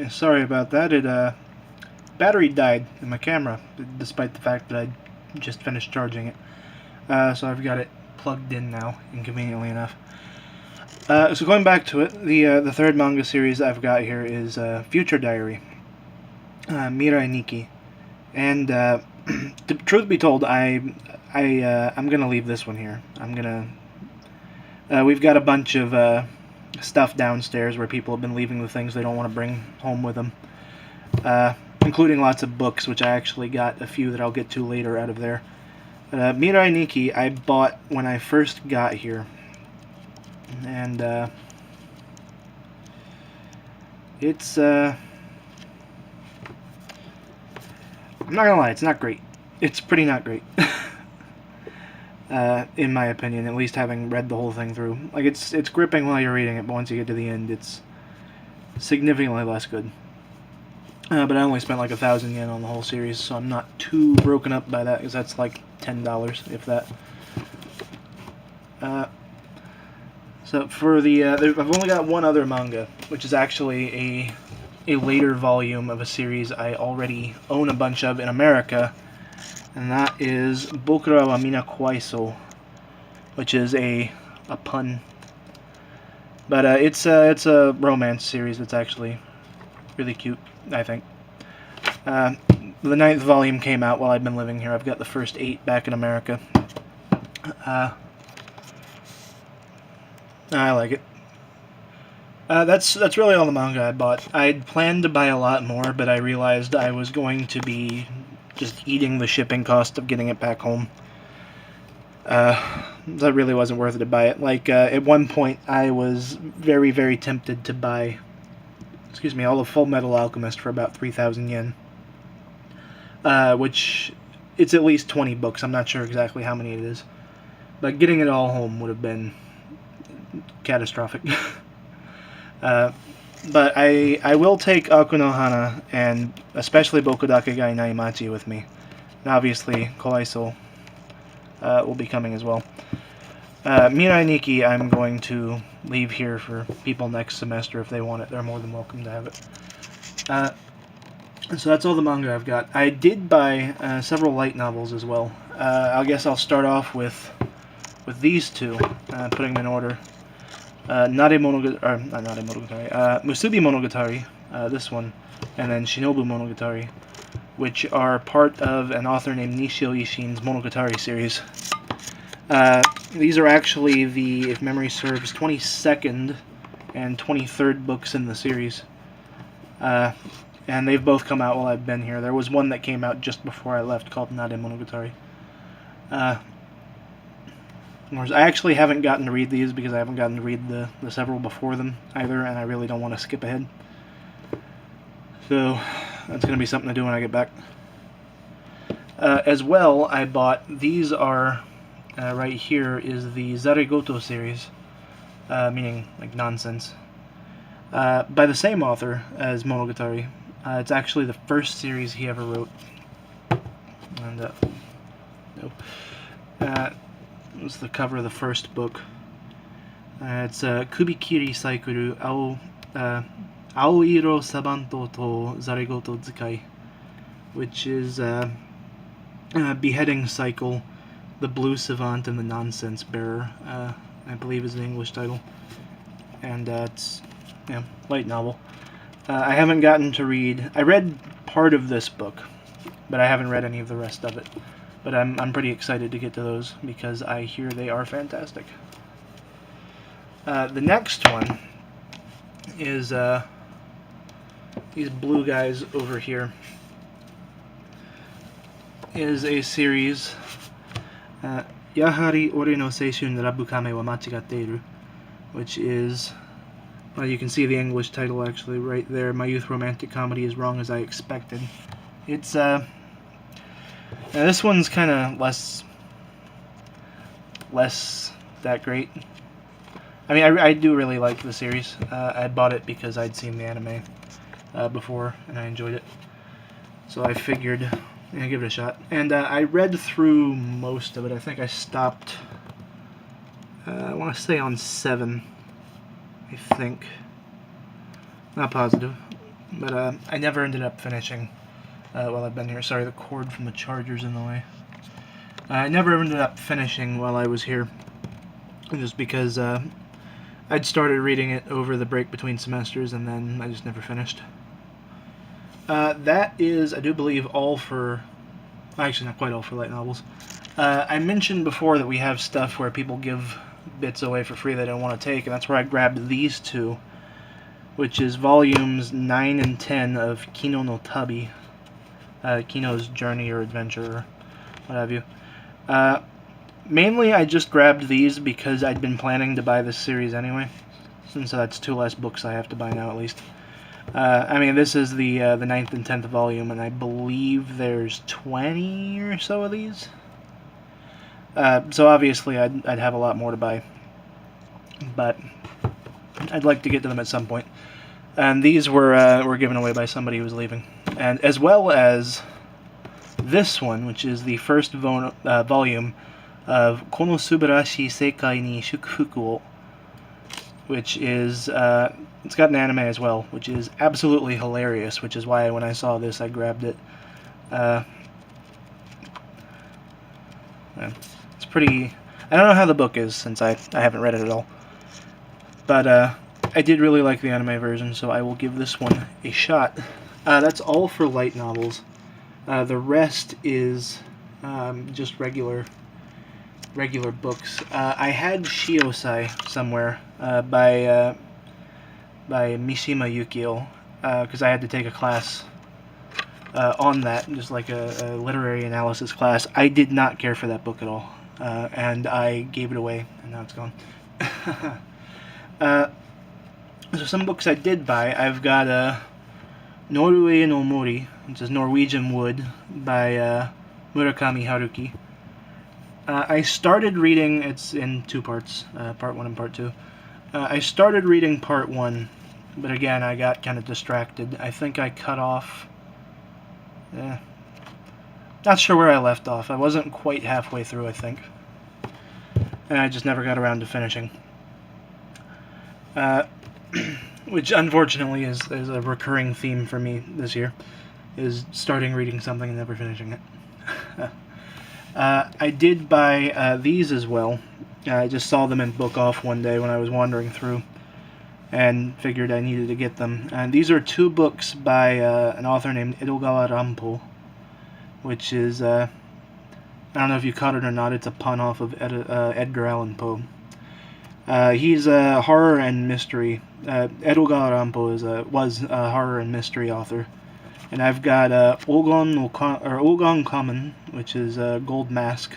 Sorry about that. Battery died in my camera, despite the fact that I just finished charging it. So I've got it plugged in now, inconveniently enough. So going back to it, the third manga series I've got here is Future Diary, Mirai Nikki, and truth be told, I'm gonna leave this one here. We've got a bunch of stuff downstairs where people have been leaving the things they don't want to bring home with them. Including lots of books, which I actually got a few that I'll get to later out of there. Mirai Nikki I bought when I first got here, and it's I'm not gonna lie, it's not great. It's pretty not great. In my opinion, at least having read the whole thing through. Like, it's gripping while you're reading it, but once you get to the end, it's significantly less good. But I only spent like 1,000 yen on the whole series, so I'm not too broken up by that, because that's like $10, if that. So for I've only got one other manga, which is actually a later volume of a series I already own a bunch of in America, and that is Bokura wa Mina Kwaiso, which is a pun. But it's a romance series that's actually really cute, I think. The 9th volume came out while I've been living here. I've got the first 8 back in America. I like it. That's really all the manga I bought. I'd planned to buy a lot more, but I realized I was going to be just eating the shipping cost of getting it back home. That really wasn't worth it to buy it. Like, at one point, I was very, very tempted to buy, all of Full Metal Alchemist for about 3,000 yen. Which, it's at least 20 books. I'm not sure exactly how many it is. But getting it all home would have been catastrophic. But I will take Akunohana and especially Bokudakegai Naimachi with me. And obviously, Kawaiso will be coming as well. Mirai Nikki I'm going to leave here for people next semester if they want it. They're more than welcome to have it. So that's all the manga I've got. I did buy several light novels as well. I guess I'll start off with these two, putting them in order. Musubi Monogatari, this one, and then Shinobu Monogatari, which are part of an author named Nishio Ishin's Monogatari series. These are actually the, if memory serves, 22nd and 23rd books in the series. And they've both come out while I've been here. There was one that came out just before I left called Nade Monogatari. I actually haven't gotten to read these because I haven't gotten to read the several before them either, and I really don't want to skip ahead. So that's going to be something to do when I get back. As well, I bought, these are, right here is the Zaregoto series, meaning like nonsense, by the same author as Monogatari. It's actually the first series he ever wrote. And, no. It was the cover of the first book. It's Kubikiri Saikuru Aoiro Sabanto to Zaregoto Zukai, which is Beheading Cycle, The Blue Savant, and the Nonsense Bearer, I believe is the English title. And it's light novel. I haven't gotten to read... I read part of this book, but I haven't read any of the rest of it. But I'm pretty excited to get to those, because I hear they are fantastic. The next one is these blue guys over here. Is a series, Yahari Ore no Seishun Rabukame wa Machigatteiru, which is... Well, you can see the English title actually right there. My youth romantic comedy is wrong as I expected. It's, this one's kind of less that great. I mean, I do really like the series. I bought it because I'd seen the anime before, and I enjoyed it. So I figured, give it a shot. And I read through most of it. I think I stopped, I want to say on 7. I think. Not positive. but I never ended up finishing while I've been here. Sorry, the cord from the charger's in the way. I never ended up finishing while I was here, just because I'd started reading it over the break between semesters, and then I just never finished. That is, I do believe, all for... Actually, not quite all for light novels. I mentioned before that we have stuff where people give bits away for free they don't want to take, and that's where I grabbed these two, which is volumes 9 and 10 of Kino no Tabi, Kino's Journey or Adventure, or what have you. Mainly I just grabbed these because I'd been planning to buy this series anyway, and so that's 2 less books I have to buy now at least. I mean, this is the 9th and 10th volume, and I believe there's 20 or so of these. So obviously I'd have a lot more to buy, but I'd like to get to them at some point. And these were given away by somebody who was leaving, and as well as this one, which is the first volume of Kono Subarashi Seikai ni Shukufuku wo, which is it's got an anime as well, which is absolutely hilarious, which is why when I saw this I grabbed it. It's pretty... I don't know how the book is, since I haven't read it at all. But I did really like the anime version, so I will give this one a shot. That's all for light novels. The rest is just regular books. I had Shiosai somewhere by Mishima Yukio, because I had to take a class on that, just like a literary analysis class. I did not care for that book at all, and I gave it away, and now it's gone. So some books I did buy, I've got Norue no Mori, which is Norwegian Wood, by Murakami Haruki. I started reading, it's in 2 parts, part 1 and part 2. I started reading part 1, but again, I got kind of distracted. I think I cut off... not sure where I left off. I wasn't quite halfway through, I think. And I just never got around to finishing. Which, unfortunately, is a recurring theme for me this year, is starting reading something and never finishing it. I did buy these as well. I just saw them in Book Off one day when I was wandering through, and figured I needed to get them. And these are 2 books by an author named Edogawa Rampo, which is, I don't know if you caught it or not, it's a pun off of Edgar Allan Poe. He's a horror and mystery. Edogawa Rampo was a horror and mystery author. And I've got Ogon Common, which is Gold Mask,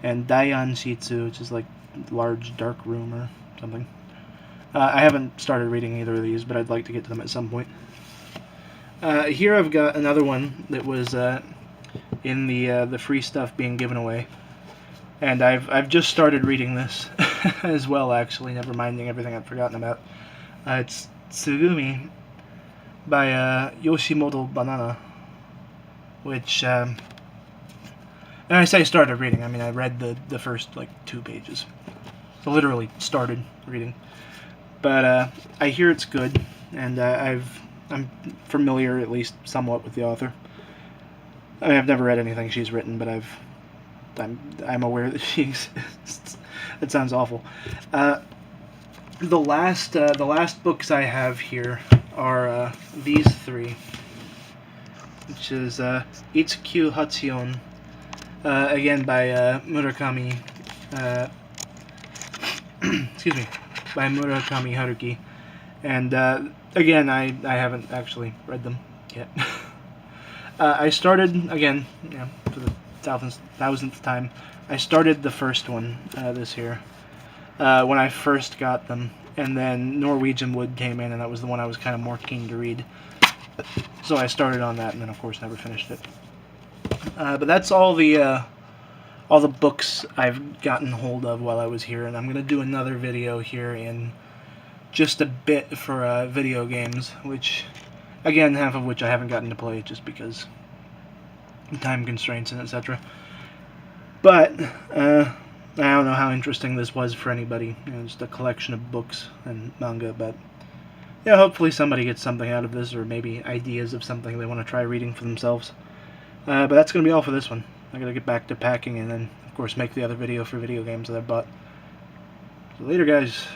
and Dayan Shitsu, which is like Large Dark Room or something. I haven't started reading either of these, but I'd like to get to them at some point. Here I've got another one that was in the free stuff being given away, and I've just started reading this as well, actually, never minding everything I've forgotten about. It's Tsugumi by Yoshimoto Banana, which, and I say started reading, I mean I read the first, like, 2 pages. So literally started reading. But I hear it's good, and I'm familiar, at least somewhat, with the author. I mean, I've never read anything she's written, but I'm aware that she exists. It sounds awful. The last books I have here are these 3, which is Itsukyū Hatsuyon, again by Murakami. Excuse me, by Murakami Haruki, and again, I haven't actually read them yet. I started again, for the thousandth time. I started the first one this year when I first got them, and then Norwegian Wood came in, and that was the one I was kind of more keen to read. So I started on that, and then of course never finished it. But that's all the books I've gotten hold of while I was here, and I'm going to do another video here in just a bit for video games, which, again, half of which I haven't gotten to play just because time constraints and etc. But I don't know how interesting this was for anybody, just a collection of books and manga, but yeah, hopefully somebody gets something out of this, or maybe ideas of something they want to try reading for themselves. But that's going to be all for this one. I gotta get back to packing and then, of course, make the other video for video games that I bought. So later, guys.